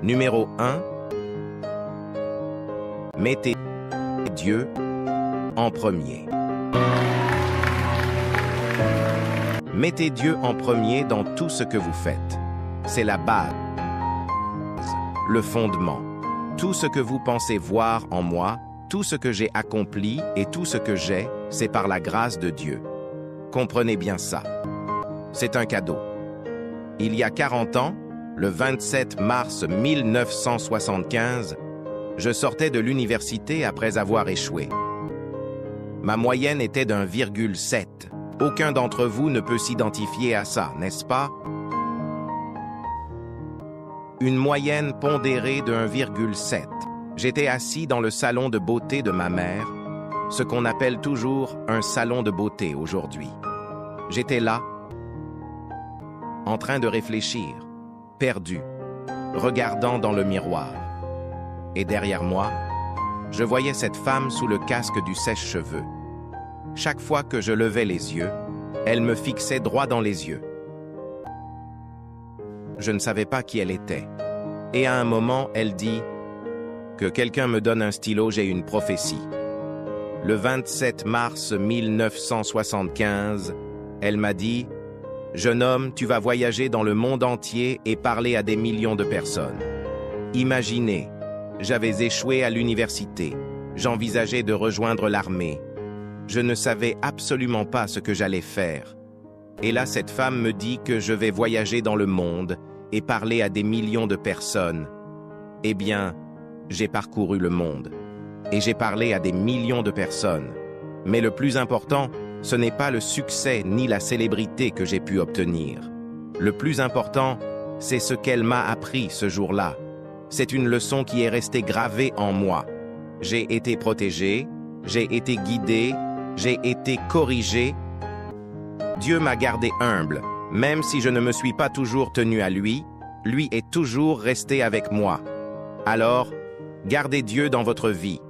Numéro 1. Mettez Dieu en premier. Mettez Dieu en premier dans tout ce que vous faites. C'est la base, le fondement. Tout ce que vous pensez voir en moi, tout ce que j'ai accompli et tout ce que j'ai, c'est par la grâce de Dieu. Comprenez bien ça. C'est un cadeau. Il y a 40 ans, le 27 mars 1975, je sortais de l'université après avoir échoué. Ma moyenne était d'1,7. Aucun d'entre vous ne peut s'identifier à ça, n'est-ce pas? Une moyenne pondérée de 1,7. J'étais assis dans le salon de beauté de ma mère, ce qu'on appelle toujours un salon de beauté aujourd'hui. J'étais là, en train de réfléchir, perdu, regardant dans le miroir. Et derrière moi, je voyais cette femme sous le casque du sèche-cheveux. Chaque fois que je levais les yeux, elle me fixait droit dans les yeux. Je ne savais pas qui elle était. Et à un moment, elle dit « Que quelqu'un me donne un stylo, j'ai une prophétie. » Le 27 mars 1975, elle m'a dit « Jeune homme, tu vas voyager dans le monde entier et parler à des millions de personnes. » Imaginez, j'avais échoué à l'université. J'envisageais de rejoindre l'armée. Je ne savais absolument pas ce que j'allais faire. Et là, cette femme me dit que je vais voyager dans le monde et parler à des millions de personnes. Eh bien, j'ai parcouru le monde et j'ai parlé à des millions de personnes. Mais le plus important, ce n'est pas le succès ni la célébrité que j'ai pu obtenir. Le plus important, c'est ce qu'elle m'a appris ce jour-là. C'est une leçon qui est restée gravée en moi. J'ai été protégé, j'ai été guidé, j'ai été corrigé. Dieu m'a gardé humble. Même si je ne me suis pas toujours tenu à lui, lui est toujours resté avec moi. Alors, gardez Dieu dans votre vie.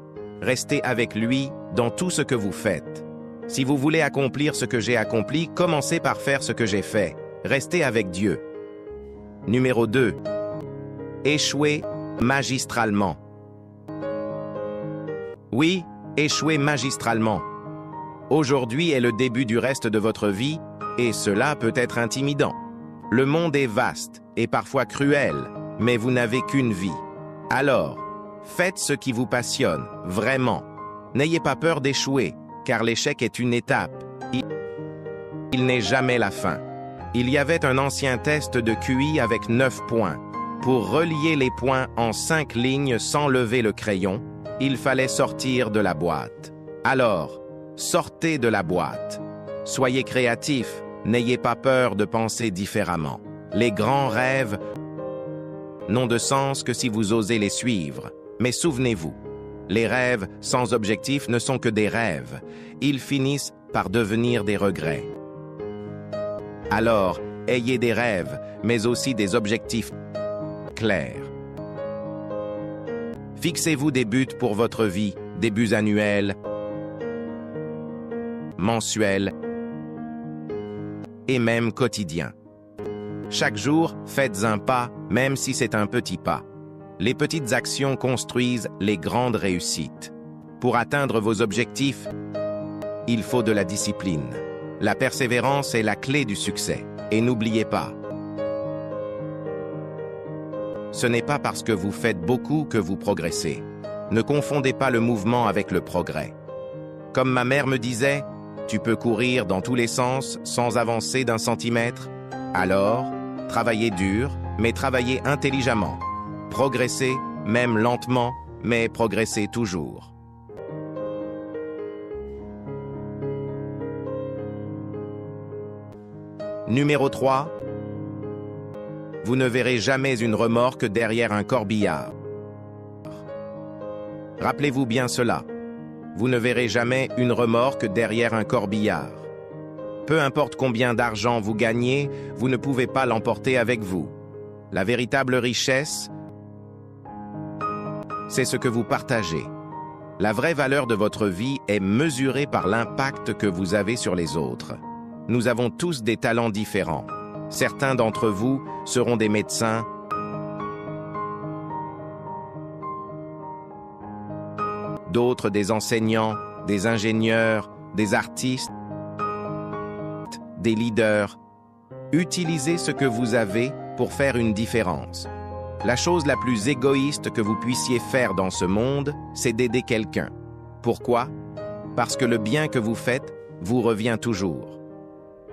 Restez avec lui dans tout ce que vous faites. Si vous voulez accomplir ce que j'ai accompli, commencez par faire ce que j'ai fait. Restez avec Dieu. Numéro 2. Échouez magistralement. Oui, échouez magistralement. Aujourd'hui est le début du reste de votre vie, et cela peut être intimidant. Le monde est vaste et parfois cruel, mais vous n'avez qu'une vie. Alors, faites ce qui vous passionne, vraiment. N'ayez pas peur d'échouer, car l'échec est une étape. Il n'est jamais la fin. Il y avait un ancien test de QI avec 9 points. Pour relier les points en 5 lignes sans lever le crayon, il fallait sortir de la boîte. Alors, sortez de la boîte. Soyez créatifs, n'ayez pas peur de penser différemment. Les grands rêves n'ont de sens que si vous osez les suivre. Mais souvenez-vous, les rêves sans objectif ne sont que des rêves. Ils finissent par devenir des regrets. Alors, ayez des rêves, mais aussi des objectifs clairs. Fixez-vous des buts pour votre vie, des buts annuels, mensuels et même quotidiens. Chaque jour, faites un pas, même si c'est un petit pas. Les petites actions construisent les grandes réussites. Pour atteindre vos objectifs, il faut de la discipline. La persévérance est la clé du succès. Et n'oubliez pas, ce n'est pas parce que vous faites beaucoup que vous progressez. Ne confondez pas le mouvement avec le progrès. Comme ma mère me disait, tu peux courir dans tous les sens sans avancer d'1 centimètre. Alors, travaillez dur, mais travaillez intelligemment. Progressez, même lentement, mais progressez toujours. Numéro 3. Vous ne verrez jamais une remorque derrière un corbillard. Rappelez-vous bien cela. Vous ne verrez jamais une remorque derrière un corbillard. Peu importe combien d'argent vous gagnez, vous ne pouvez pas l'emporter avec vous. La véritable richesse, c'est ce que vous partagez. La vraie valeur de votre vie est mesurée par l'impact que vous avez sur les autres. Nous avons tous des talents différents. Certains d'entre vous seront des médecins, d'autres des enseignants, des ingénieurs, des artistes, des leaders. Utilisez ce que vous avez pour faire une différence. La chose la plus égoïste que vous puissiez faire dans ce monde, c'est d'aider quelqu'un. Pourquoi? Parce que le bien que vous faites vous revient toujours.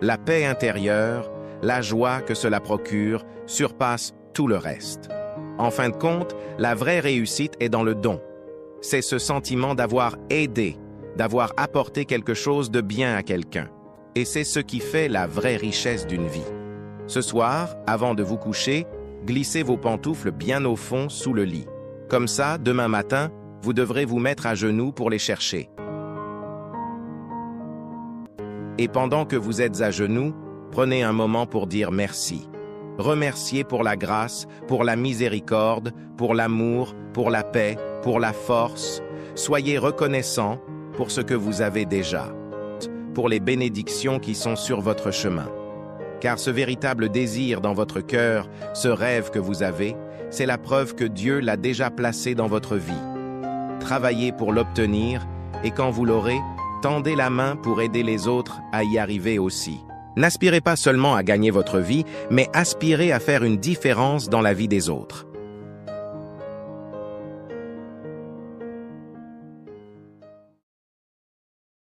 La paix intérieure, la joie que cela procure, surpasse tout le reste. En fin de compte, la vraie réussite est dans le don. C'est ce sentiment d'avoir aidé, d'avoir apporté quelque chose de bien à quelqu'un. Et c'est ce qui fait la vraie richesse d'une vie. Ce soir, avant de vous coucher, glissez vos pantoufles bien au fond sous le lit. Comme ça, demain matin, vous devrez vous mettre à genoux pour les chercher. Et pendant que vous êtes à genoux, prenez un moment pour dire merci. Remerciez pour la grâce, pour la miséricorde, pour l'amour, pour la paix, pour la force. Soyez reconnaissants pour ce que vous avez déjà, pour les bénédictions qui sont sur votre chemin. Car ce véritable désir dans votre cœur, ce rêve que vous avez, c'est la preuve que Dieu l'a déjà placé dans votre vie. Travaillez pour l'obtenir, et quand vous l'aurez, tendez la main pour aider les autres à y arriver aussi. N'aspirez pas seulement à gagner votre vie, mais aspirez à faire une différence dans la vie des autres.